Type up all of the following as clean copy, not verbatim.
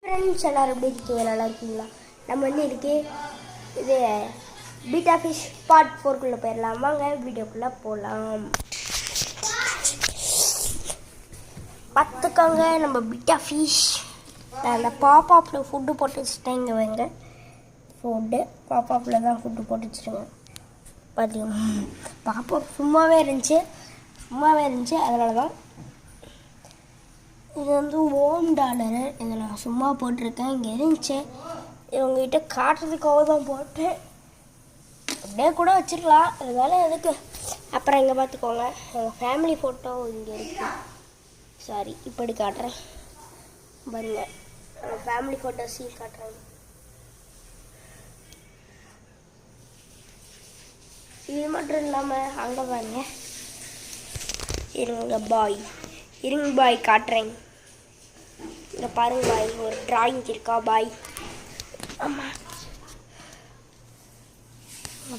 Friends எல்லோரும் எப்படி இருக்கீங்க? நல்லா இருக்கீங்களா? நம்ம வந்து இதுக்கு இது பீட்டா ஃபிஷ் பார்ட் 4 போயிடலாம். வாங்க வீடியோக்குள்ளே போகலாம். பார்த்துக்கோங்க, நம்ம பீட்டா ஃபிஷ் அந்த பாப்பாப்பில் ஃபுட்டு போட்டு வச்சுட்டேன். இங்கே வைங்க, ஃபுட்டு பாப்பாப்பில் தான் ஃபுட்டு போட்டு வச்சுருங்க. பார்த்தீங்கன்னா பாப்பா சும்மாவே இருந்துச்சு அதனால தான். இது வந்து $1 இதை நான் சும்மா போட்டிருக்கேன். இங்கே இருந்துச்சு, இவங்ககிட்ட காட்டுறதுக்காக தான் போட்டேன். அப்படியே கூட வச்சுருக்கலாம், அதனால எதுக்கு. அப்புறம் இங்கே பார்த்துக்கோங்க, எங்கள் ஃபேமிலி ஃபோட்டோ இங்கே இருக்குது. சாரி, இப்படி காட்டுறேன் பாருங்க. ஃபேமிலி ஃபோட்டோஸையும் காட்டுறேன். இது மட்டும் இல்லாமல் அங்கே பாருங்க, இருங்க பாய் காட்டுறேன். இங்கே பாருங்க பாய், ஒரு டிராயிங் இருக்கா பாய். ஆமாம்,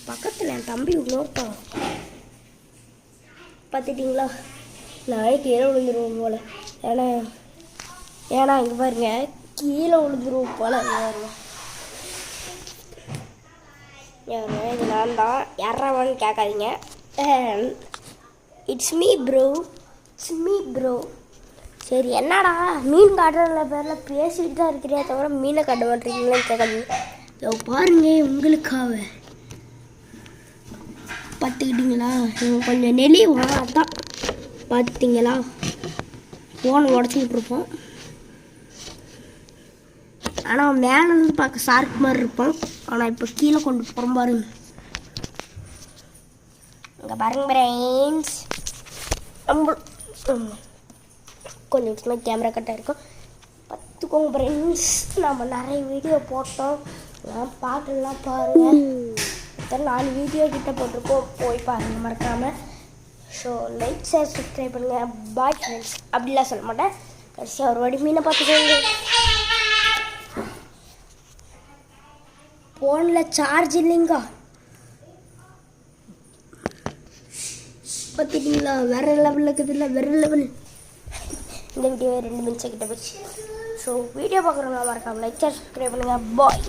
பக்கத்தில் என் தம்பி இன்னொருத்தான் பார்த்துட்டிங்களா? நாளைக்கு கீழே விழுந்துருவோம் போல். ஏன்னா இங்கே பாருங்க, கீழே விழுந்துருவோம் போல். இது நான் தான். யாராவான்னு கேட்காதீங்க. It's me bro. சரி, என்னடா மீன் காட்டுறதுல பேரில் பேசிட்டு தான் இருக்கிறியா தவிர மீனை காட்ட மாட்டேறீங்களான்னு கேட்காதீங்க. பாருங்க, உங்களுக்காக பார்த்துக்கிட்டிங்களா? கொஞ்சம் நெளிவா, அதான் பார்த்தீங்களா? ஃபோனை உடச்சிக்கிட்டு இருப்போம். ஆனால் மேலேருந்து பார்க்க ஷார்க் மாதிரி இருப்பான். ஆனால் இப்போ கீழே கொண்டு போகிறோம் பாருங்க. இங்கே பாருங்க ஃப்ரெண்ட்ஸ், கொஞ்சம் நிமிஷமாக கேமரா கட்டாக இருக்கும், பார்த்துக்கோங்க ஃப்ரெண்ட்ஸ். நம்ம நிறைய வீடியோ போட்டோம், பாட்டுலாம் பாருங்கள். 4 வீடியோ கிட்ட போட்டிருக்கோம், போய் பாருங்கள் மறக்காமல். ஸோ லைக் ஷேர் சப்ஸ்கிரைப் பண்ணுங்கள். Bye friends. அப்படிலாம் சொல்ல மாட்டேன், கடைசியாக ஒரு வாட்டி மீனை பார்த்துக்கோங்க. ஃபோனில் சார்ஜ் இல்லைங்க, பார்த்துட்டிங்களா? வேறு லெவலில் இருக்குதுல்ல, வேறு லெவல். இந்த வீடியோவை 2 நிமிஷம் கிட்ட போச்சு. ஸோ வீடியோ பார்க்குறவங்க மறக்காமல் லைக் ஷேர் சப்ஸ்கிரைப் பண்ணுங்கள். பாய்.